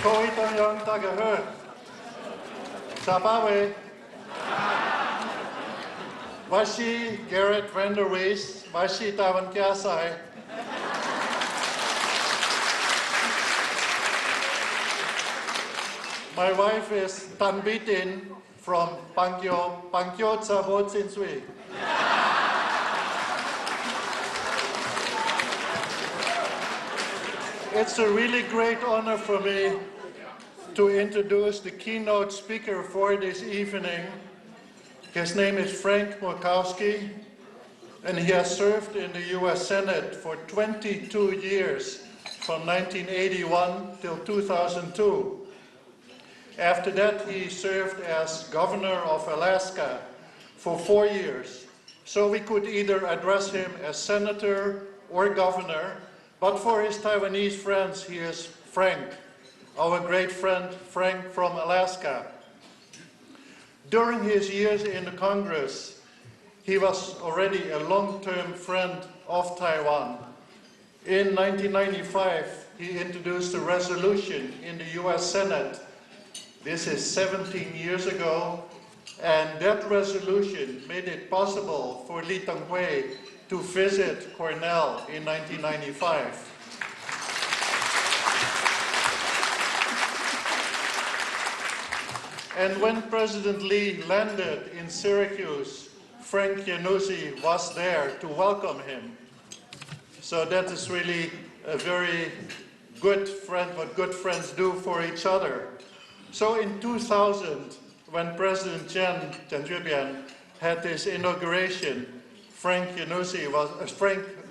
Koitong Tagaher. Tabawe. Washi Garrett van der Wees. Washi Tawan Kiasai. My wife is Tan Bitin from Pangyo Tsabot Sinsui. It's a really great honor for me to introduce the keynote speaker for this evening. His name is Frank Murkowski, and he has served in the US Senate for 22 years, from 1981 till 2002. After that, he served as governor of Alaska for 4 years. So we could either address him as senator or governor, but for his Taiwanese friends, he is Frank, our great friend Frank from Alaska. During his years in the Congress, he was already a long-term friend of Taiwan. In 1995, he introduced a resolution in the US Senate. This is 17 years ago, and that resolution made it possible for Lee Teng-hui to visit Cornell in 1995. And when President Lee landed in Syracuse, Frank Iannuzzi was there to welcome him. So that is really a very good friend, what good friends do for each other. So in 2000, when President Chen Shui-bian had his inauguration, Frank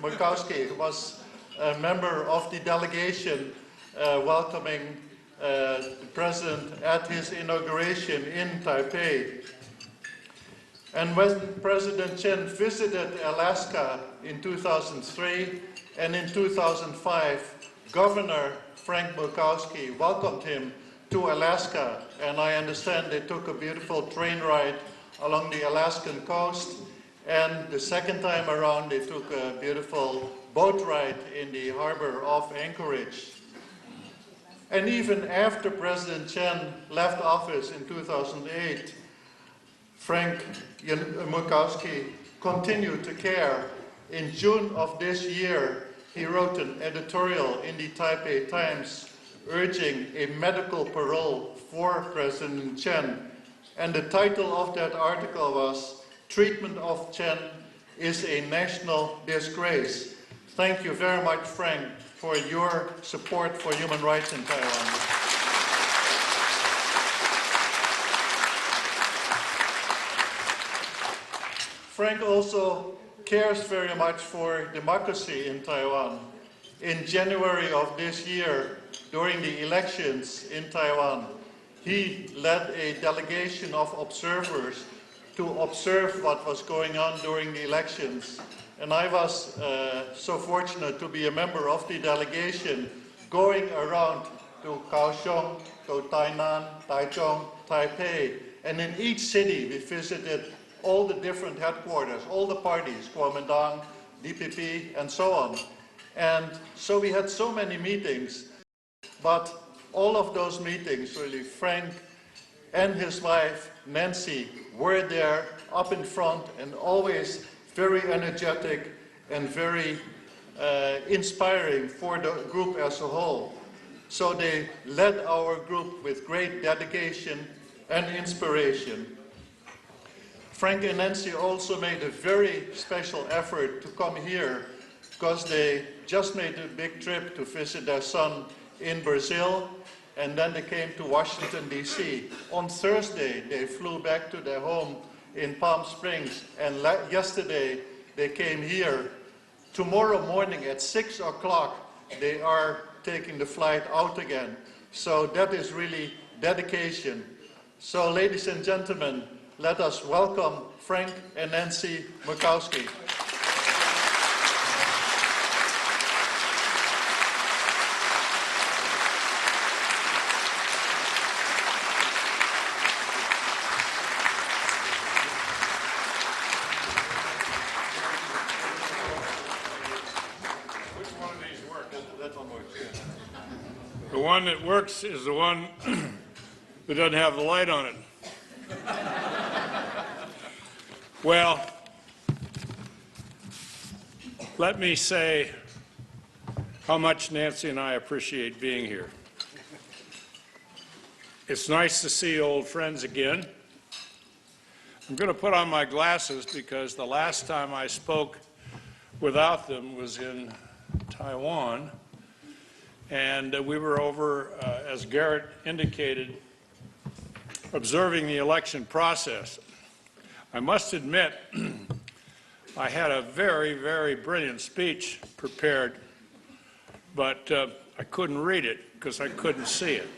Murkowski was a member of the delegation welcoming the President at his inauguration in Taipei. And when President Chen visited Alaska in 2003 and in 2005, Governor Frank Murkowski welcomed him to Alaska, and I understand they took a beautiful train ride along the Alaskan coast, and the second time around they took a beautiful boat ride in the harbor of Anchorage. And even after President Chen left office in 2008, Frank Murkowski continued to care. In June of this year, he wrote an editorial in the Taipei Times urging a medical parole for President Chen. And the title of that article was, "Treatment of Chen is a National Disgrace." Thank you very much, Frank, for your support for human rights in Taiwan. Frank also cares very much for democracy in Taiwan. In January of this year, during the elections in Taiwan, he led a delegation of observers to observe what was going on during the elections. And I was so fortunate to be a member of the delegation going around to Kaohsiung, to Tainan, Taichung, Taipei. And in each city, we visited all the different headquarters, all the parties, Kuomintang, DPP, and so on. And so we had so many meetings, but all of those meetings, really, Frank and his wife, Nancy, were there up in front and always very energetic and very inspiring for the group as a whole. So they led our group with great dedication and inspiration. Frank and Nancy also made a very special effort to come here because they just made a big trip to visit their son in Brazil, and then they came to Washington, D.C. On Thursday, they flew back to their home in Palm Springs, and yesterday they came here. Tomorrow morning at 6 o'clock, they are taking the flight out again. So that is really dedication. So ladies and gentlemen, let us welcome Frank and Nancy Murkowski. The one that works is the one that doesn't have the light on it. Well, let me say how much Nancy and I appreciate being here. It's nice to see old friends again. I'm going to put on my glasses because the last time I spoke without them was in Taiwan, and we were over, as Garrett indicated, observing the election process. I must admit, I had a very, very brilliant speech prepared, but I couldn't read it because I couldn't see it.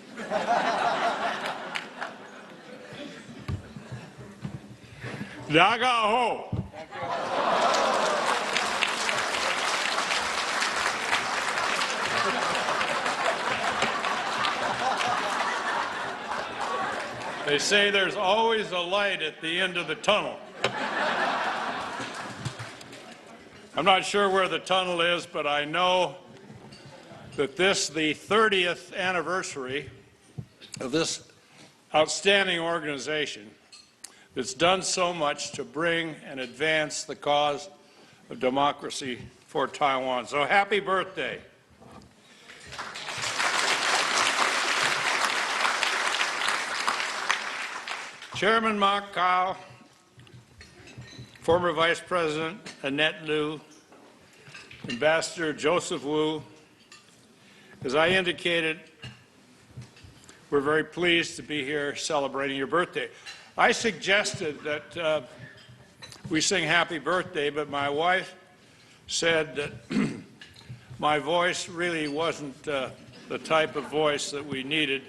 Daga ho! They say there's always a light at the end of the tunnel. I'm not sure where the tunnel is, but I know that this, the 30th anniversary of this outstanding organization that's done so much to bring and advance the cause of democracy for Taiwan. So happy birthday. Chairman Mak Kao, former Vice President Annette Liu, Ambassador Joseph Wu, as I indicated, we're very pleased to be here celebrating your birthday. I suggested that we sing happy birthday, but my wife said that my voice really wasn't the type of voice that we needed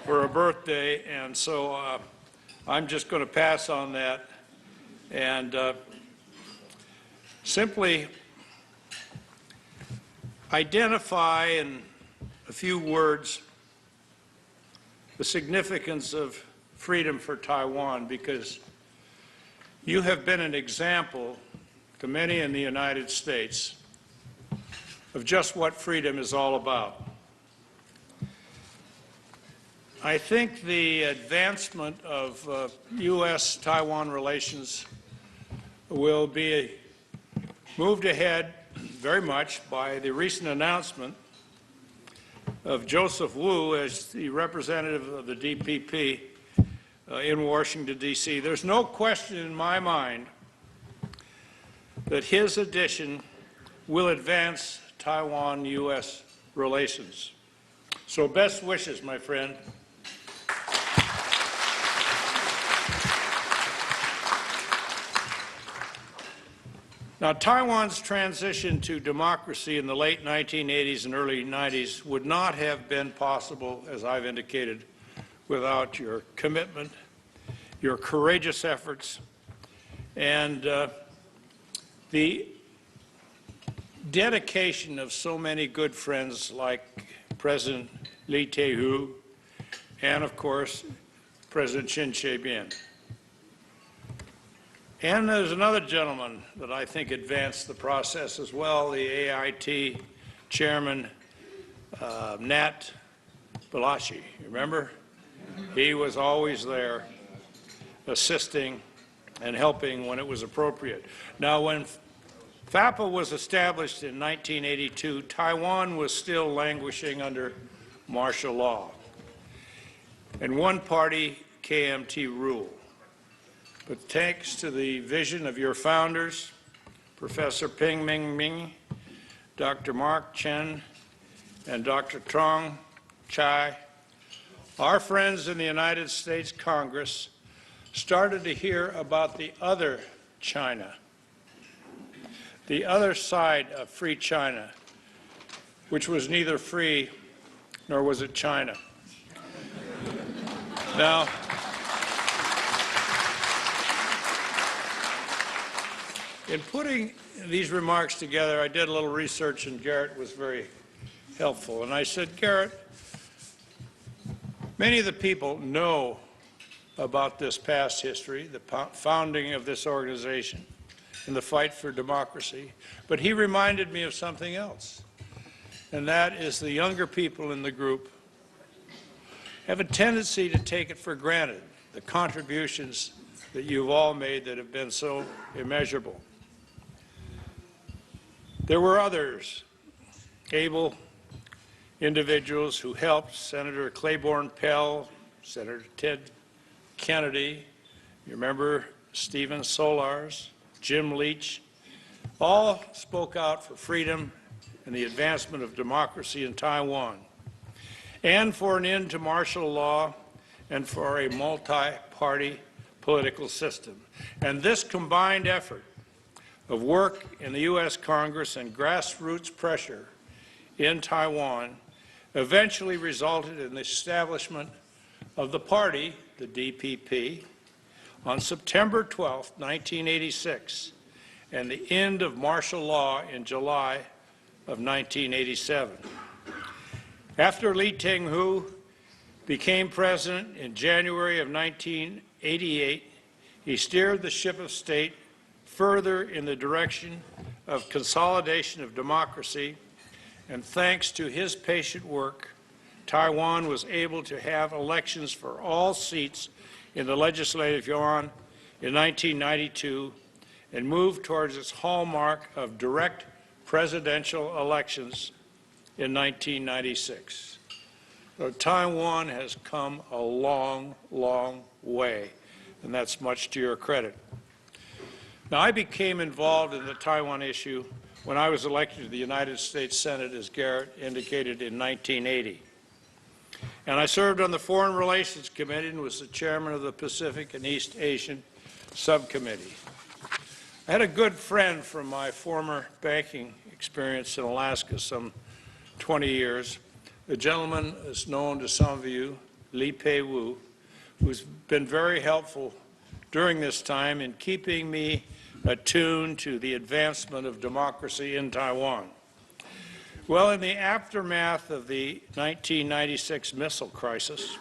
for a birthday, and so I'm just going to pass on that and simply identify in a few words the significance of freedom for Taiwan, because you have been an example to many in the United States of just what freedom is all about. I think the advancement of U.S.-Taiwan relations will be moved ahead very much by the recent announcement of Joseph Wu as the representative of the DPP in Washington, D.C. There's no question in my mind that his addition will advance Taiwan-U.S. relations. So best wishes, my friend. Now, Taiwan's transition to democracy in the late 1980s and early 90s would not have been possible, as I've indicated, without your commitment, your courageous efforts, and the dedication of so many good friends like President Lee Tae-hoo and, of course, President Chin Che-bian. And there's another gentleman that I think advanced the process as well, the AIT chairman, Nat Balashi. Remember? He was always there assisting and helping when it was appropriate. Now, when FAPA was established in 1982, Taiwan was still languishing under martial law and one-party KMT rule. But thanks to the vision of your founders, Professor Ping Ming Ming, Dr. Mark Chen, and Dr. Trong Chai, our friends in the United States Congress started to hear about the other China, the other side of free China, which was neither free nor was it China. Now, in putting these remarks together, I did a little research, and Garrett was very helpful. And I said, Garrett, many of the people know about this past history, the founding of this organization, and the fight for democracy. But he reminded me of something else. and that is the younger people in the group have a tendency to take it for granted, the contributions that you've all made that have been so immeasurable. There were others, able individuals who helped, Senator Claiborne Pell, Senator Ted Kennedy, you remember Stephen Solars, Jim Leach, all spoke out for freedom and the advancement of democracy in Taiwan, and for an end to martial law and for a multi-party political system. And this combined effort of work in the U.S. Congress and grassroots pressure in Taiwan eventually resulted in the establishment of the party, the DPP, on September 12, 1986, and the end of martial law in July of 1987. After Lee Teng-hu became president in January of 1988, he steered the ship of state further in the direction of consolidation of democracy, and thanks to his patient work, Taiwan was able to have elections for all seats in the Legislative Yuan in 1992 and move towards its hallmark of direct presidential elections in 1996. So Taiwan has come a long, long way, and that's much to your credit. Now, I became involved in the Taiwan issue when I was elected to the United States Senate, as Garrett indicated, in 1980. And I served on the Foreign Relations Committee and was the chairman of the Pacific and East Asian Subcommittee. I had a good friend from my former banking experience in Alaska, some 20 years. The gentleman is known to some of you, Lee Pei-Wu, who's been very helpful during this time in keeping me attuned to the advancement of democracy in Taiwan. Well, in the aftermath of the 1996 missile crisis,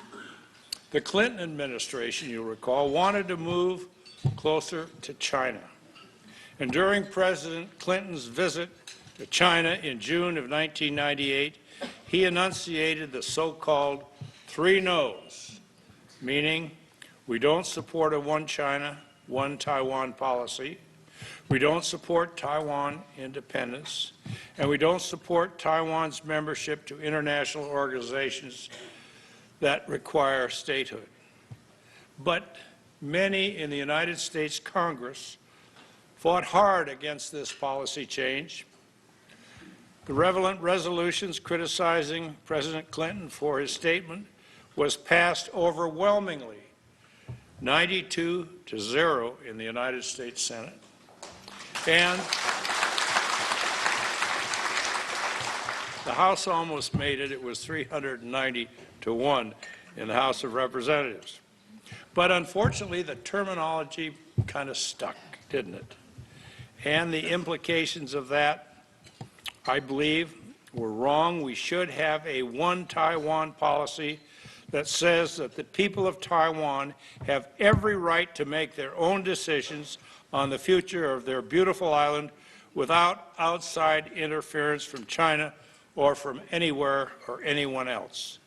the Clinton administration, you'll recall, wanted to move closer to China. And during President Clinton's visit to China in June of 1998, he enunciated the so-called 3 no's, meaning we don't support a one China, one Taiwan policy, we don't support Taiwan independence, and we don't support Taiwan's membership to international organizations that require statehood. But many in the United States Congress fought hard against this policy change. The relevant resolutions criticizing President Clinton for his statement was passed overwhelmingly, 92-0 in the United States Senate. And the House almost made it. It was 390-1 in the House of Representatives. But unfortunately, the terminology kind of stuck, didn't it? And the implications of that, I believe, were wrong. We should have a one Taiwan policy that says that the people of Taiwan have every right to make their own decisions on the future of their beautiful island without outside interference from China or from anywhere or anyone else.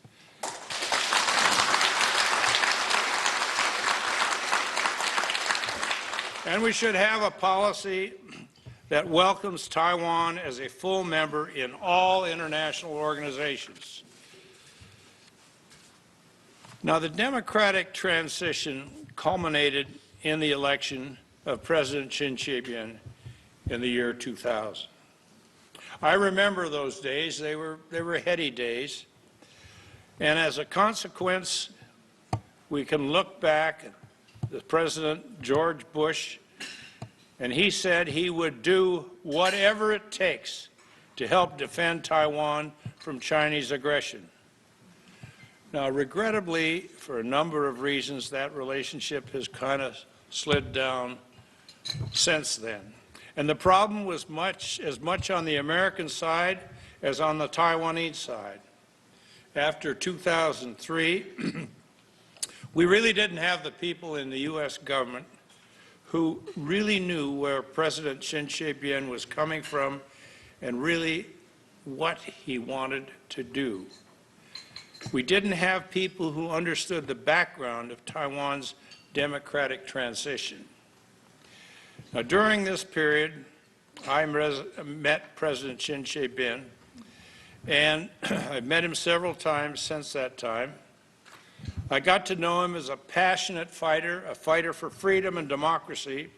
And we should have a policy that welcomes Taiwan as a full member in all international organizations. Now, the democratic transition culminated in the election of President Chen Shui-bian in the year 2000. I remember those days. They were heady days. And as a consequence, we can look back at the President George Bush, and he said he would do whatever it takes to help defend Taiwan from Chinese aggression. Now, regrettably, for a number of reasons, that relationship has kind of slid down since then. And the problem was as much on the American side as on the Taiwanese side. After 2003, we really didn't have the people in the U.S. government who really knew where President Chen Shui-bian was coming from and really what he wanted to do. We didn't have people who understood the background of Taiwan's democratic transition. Now, during this period, I met President Chin Bin, and I've met him several times since that time. I got to know him as a passionate fighter, a fighter for freedom and democracy,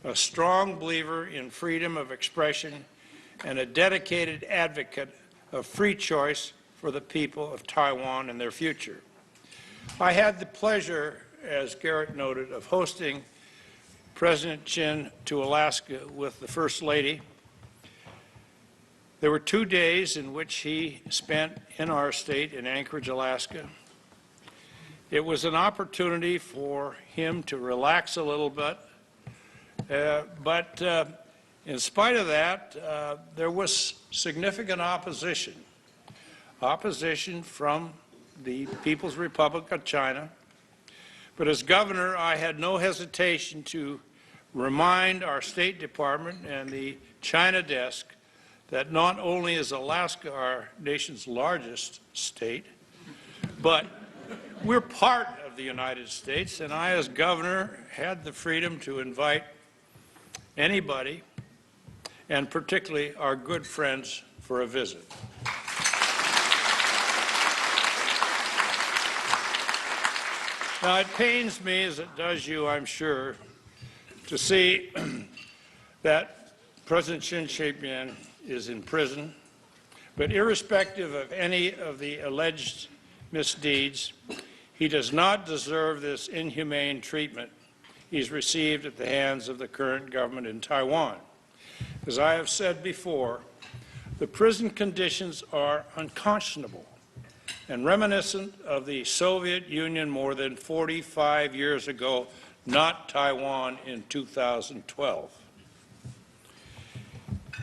a strong believer in freedom of expression, and a dedicated advocate of free choice for the people of Taiwan and their future. I had the pleasure, as Garrett noted, of hosting President Chin to Alaska with the First Lady. There were 2 days in which he spent in our state in Anchorage, Alaska. It was an opportunity for him to relax a little bit, but in spite of that, there was significant opposition from the People's Republic of China. But as governor, I had no hesitation to remind our State Department and the China desk that not only is Alaska our nation's largest state, but we're part of the United States, and I, as governor, had the freedom to invite anybody, and particularly our good friends, for a visit. Now, it pains me, as it does you, I'm sure, to see that President Chin Bin is in prison, but irrespective of any of the alleged misdeeds, he does not deserve this inhumane treatment he's received at the hands of the current government in Taiwan. As I have said before, the prison conditions are unconscionable and reminiscent of the Soviet Union more than 45 years ago, not Taiwan in 2012.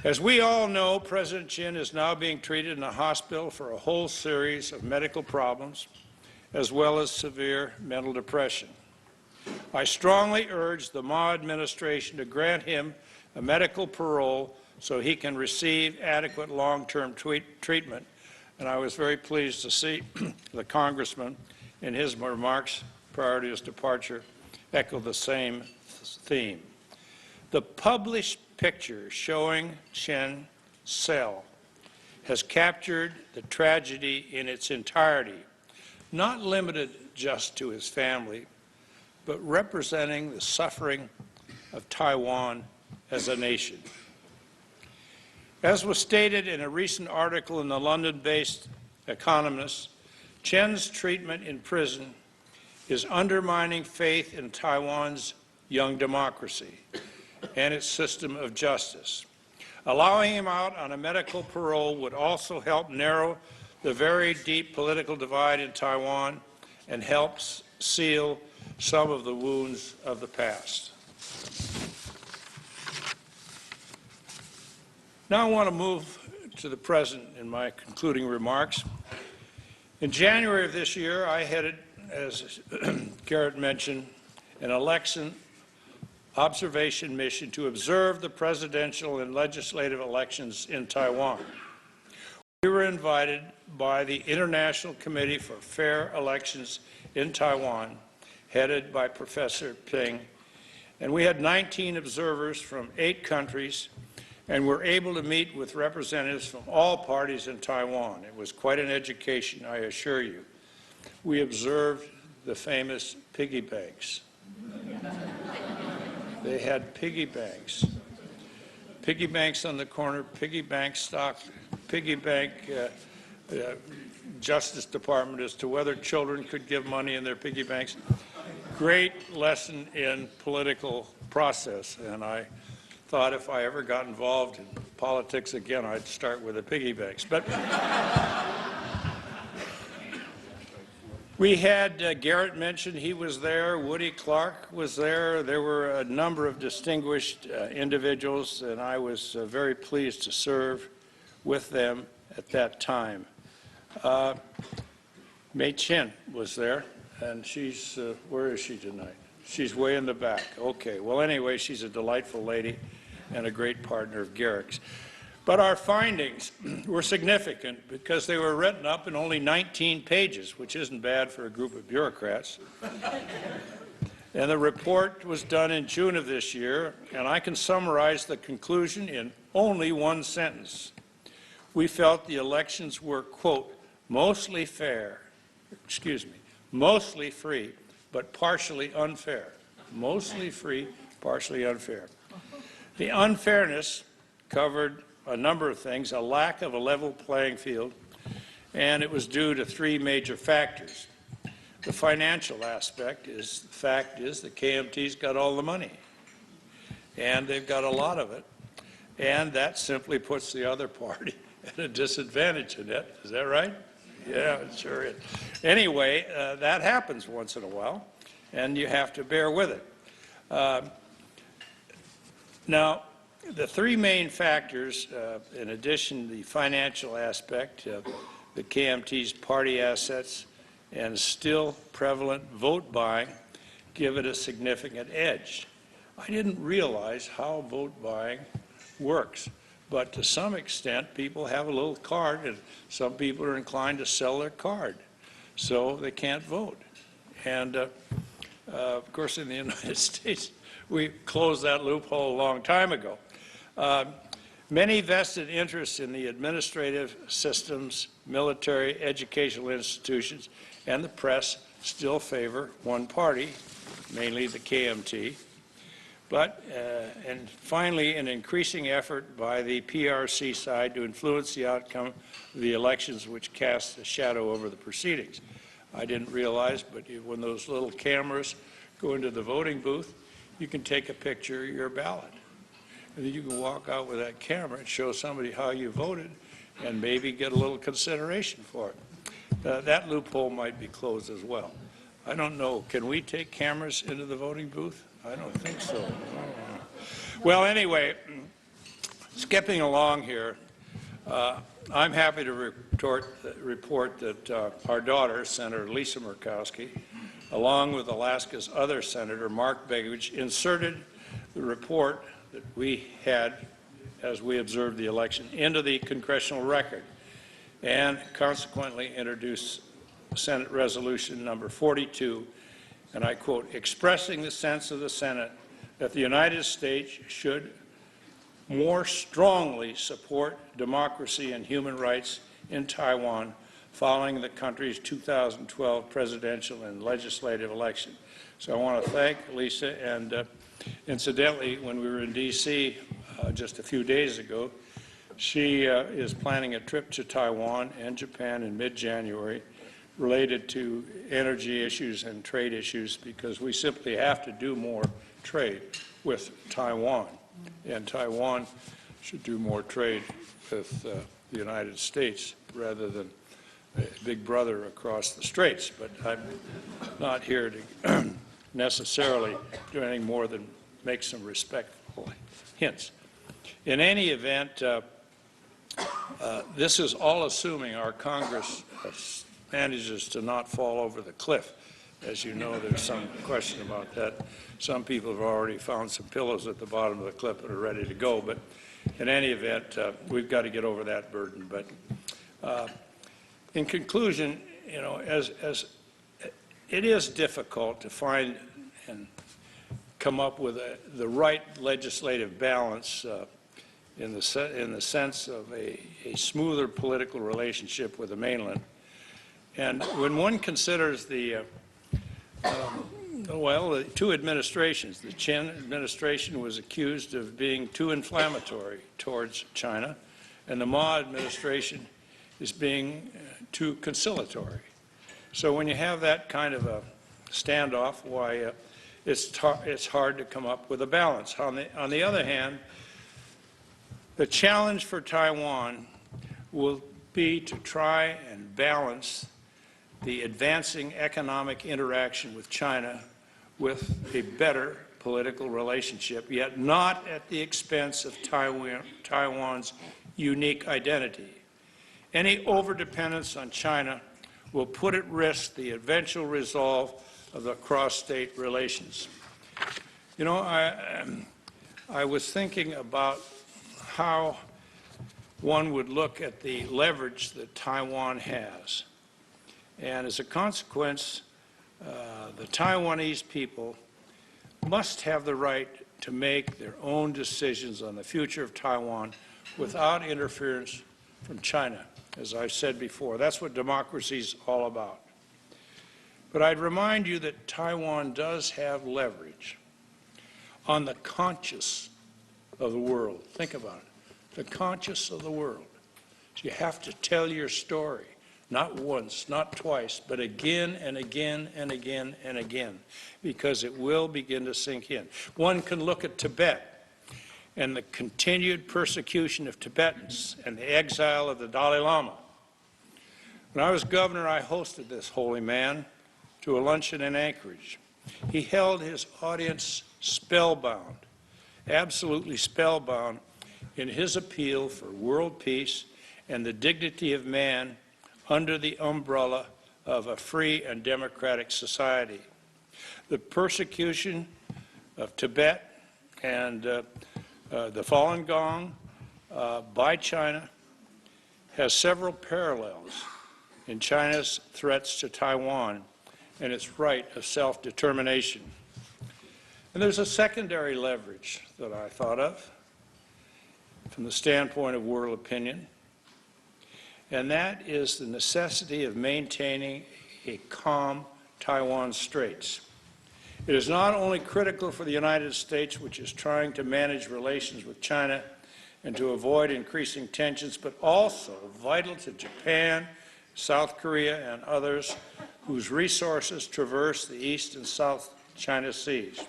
As we all know, President Chin is now being treated in a hospital for a whole series of medical problems, as well as severe mental depression. I strongly urge the Ma administration to grant him a medical parole so he can receive adequate long-term treatment. And I was very pleased to see the congressman in his remarks prior to his departure echo the same theme. The published picture showing Chin's cell has captured the tragedy in its entirety, not limited just to his family, but representing the suffering of Taiwan as a nation. As was stated in a recent article in the London-based Economist, Chin's treatment in prison is undermining faith in Taiwan's young democracy and its system of justice. Allowing him out on a medical parole would also help narrow the very deep political divide in Taiwan and helps seal some of the wounds of the past. Now I want to move to the present in my concluding remarks. In January of this year, I headed, as Garrett mentioned, an election observation mission to observe the presidential and legislative elections in Taiwan. We were invited by the International Committee for Fair Elections in Taiwan, headed by Professor Ping, and we had 19 observers from 8 countries, and were able to meet with representatives from all parties in Taiwan. It was quite an education, I assure you. We observed the famous piggy banks. They had piggy banks. Piggy banks on the corner, piggy bank stock, piggy bank Justice Department as to whether children could give money in their piggy banks. Great lesson in political process, and I thought if I ever got involved in politics again, I'd start with the piggy banks. But we had, Garrett mentioned he was there, Woody Clark was there. There were a number of distinguished individuals, and I was very pleased to serve with them at that time. Mei Chin was there, and she's, where is she tonight? She's way in the back. Okay, well anyway, she's a delightful lady and a great partner of Garrett's. But our findings were significant because they were written up in only 19 pages, which isn't bad for a group of bureaucrats. And the report was done in June of this year, and I can summarize the conclusion in only one sentence. We felt the elections were, quote, mostly free, but partially unfair. Mostly free, partially unfair. The unfairness covered a number of things, a lack of a level playing field, and it was due to three major factors. The financial aspect is, the fact is the KMT's got all the money, and they've got a lot of it, and that simply puts the other party at a disadvantage in it. Is that right? Yeah, it sure is. Anyway, that happens once in a while, and you have to bear with it. Now, the three main factors, in addition to the financial aspect, the KMT's party assets, and still prevalent vote buying, give it a significant edge. I didn't realize how vote buying works, but to some extent people have a little card and some people are inclined to sell their card, so they can't vote. And of course in the United States we closed that loophole a long time ago. Many vested interests in the administrative systems, military, educational institutions, and the press still favor one party, mainly the KMT. But, and finally, an increasing effort by the PRC side to influence the outcome of the elections, which cast a shadow over the proceedings. I didn't realize, but when those little cameras go into the voting booth, you can take a picture of your ballot. And then you can walk out with that camera and show somebody how you voted and maybe get a little consideration for it. That loophole might be closed as well. I don't know. Can we take cameras into the voting booth? I don't think so. Well, anyway, skipping along here, I'm happy to report that our daughter, Senator Lisa Murkowski, along with Alaska's other Senator, Mark Begich, inserted the report that we had as we observed the election into the congressional record, and consequently introduced Senate Resolution number 42, and I quote, expressing the sense of the Senate that the United States should more strongly support democracy and human rights in Taiwan following the country's 2012 presidential and legislative election. So I want to thank Lisa, and incidentally, when we were in D.C. Just a few days ago, she is planning a trip to Taiwan and Japan in mid-January related to energy issues and trade issues, because we simply have to do more trade with Taiwan, and Taiwan should do more trade with the United States rather than a big brother across the straits. But I'm not here to necessarily do anything more than make some respectful hints. In any event, this is all assuming our Congress manages to not fall over the cliff. As you know, there's some question about that. Some people have already found some pillows at the bottom of the cliff and are ready to go. But in any event, we've got to get over that burden. But in conclusion, you know, as it is difficult to find and come up with the right legislative balance in the sense of a smoother political relationship with the mainland. And when one considers the two administrations, the Chen administration was accused of being too inflammatory towards China, and the Ma administration is being too conciliatory. So when you have that kind of a standoff, why it's hard to come up with a balance. On the other hand, the challenge for Taiwan will be to try and balance the advancing economic interaction with China with a better political relationship, yet not at the expense of Taiwan's unique identity. Any overdependence on China will put at risk the eventual resolve of the cross-state relations. You know, I was thinking about how one would look at the leverage that Taiwan has. And as a consequence, the Taiwanese people must have the right to make their own decisions on the future of Taiwan without interference from China, as I've said before. That's what democracy is all about. But I'd remind you that Taiwan does have leverage on the conscience of the world. Think about it. The conscience of the world. So you have to tell your story, not once, not twice, but again and again and again and again, because it will begin to sink in. One can look at Tibet and the continued persecution of Tibetans and the exile of the Dalai Lama. When I was governor, I hosted this holy man to a luncheon in Anchorage. He held his audience spellbound, absolutely spellbound, in his appeal for world peace and the dignity of man under the umbrella of a free and democratic society. The persecution of Tibet and the Falun Gong by China has several parallels in China's threats to Taiwan and its right of self-determination. And there's a secondary leverage that I thought of from the standpoint of world opinion, and that is the necessity of maintaining a calm Taiwan Straits. It is not only critical for the United States, which is trying to manage relations with China and to avoid increasing tensions, but also vital to Japan, South Korea, and others whose resources traverse the East and South China Seas.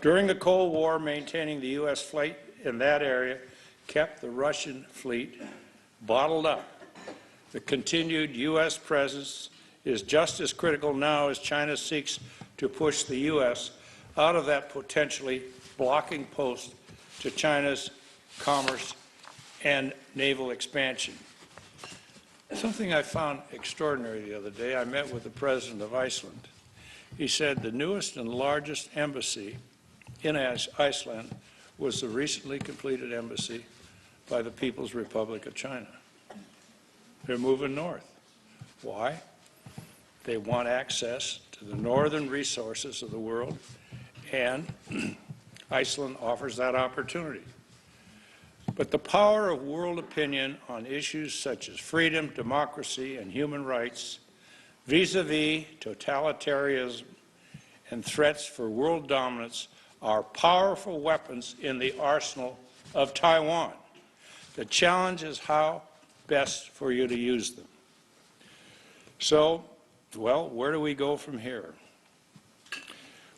During the Cold War, maintaining the U.S. fleet in that area kept the Russian fleet bottled up. The continued U.S. presence is just as critical now as China seeks to push the U.S. out of that potentially blocking post to China's commerce and naval expansion. Something I found extraordinary the other day, I met with the president of Iceland. He said the newest and largest embassy in Iceland was the recently completed embassy by the People's Republic of China. They're moving north. Why? They want access to the northern resources of the world, and Iceland offers that opportunity. But the power of world opinion on issues such as freedom, democracy, and human rights, vis-a-vis totalitarianism and threats for world dominance, are powerful weapons in the arsenal of Taiwan. The challenge is how best for you to use them. So, well, where do we go from here?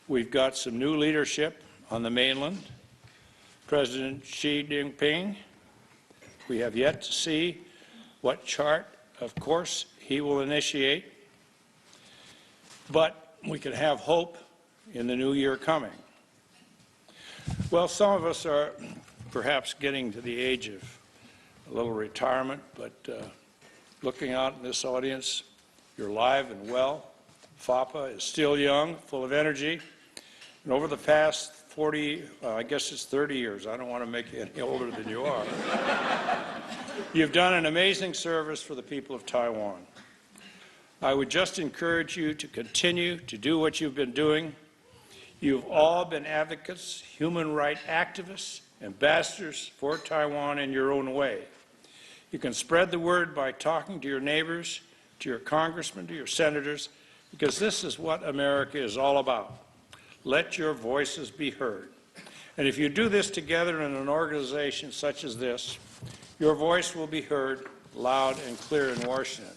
We've got some new leadership on the mainland. President Xi Jinping, we have yet to see what chart, of course, he will initiate, but we can have hope in the new year coming. Well, some of us are perhaps getting to the age of a little retirement, but looking out in this audience, you're alive and well. FAPA is still young, full of energy, and over the past 40, I guess it's 30 years, I don't want to make you any older than you are, you've done an amazing service for the people of Taiwan. I would just encourage you to continue to do what you've been doing. You've all been advocates, human rights activists, ambassadors for Taiwan in your own way. You can spread the word by talking to your neighbors, to your congressmen, to your senators, because this is what America is all about. Let your voices be heard. And if you do this together in an organization such as this, your voice will be heard loud and clear in Washington.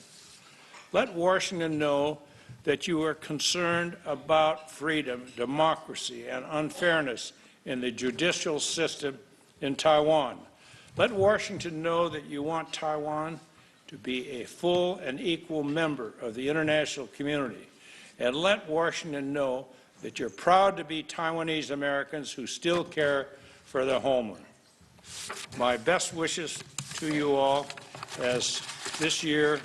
Let Washington know that you are concerned about freedom, democracy, and unfairness in the judicial system in Taiwan. Let Washington know that you want Taiwan to be a full and equal member of the international community. And let Washington know that you're proud to be Taiwanese Americans who still care for their homeland. My best wishes to you all as this year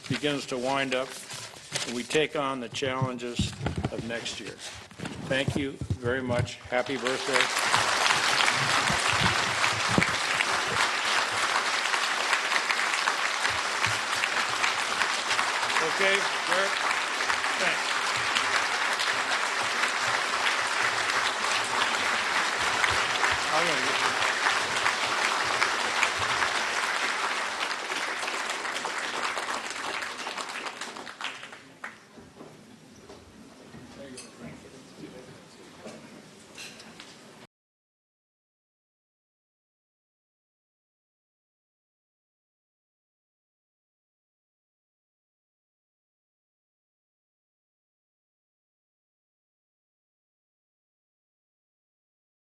begins to wind up and we take on the challenges of next year. Thank you very much. Happy birthday. Okay, Bert? Thanks. I'm going to get you.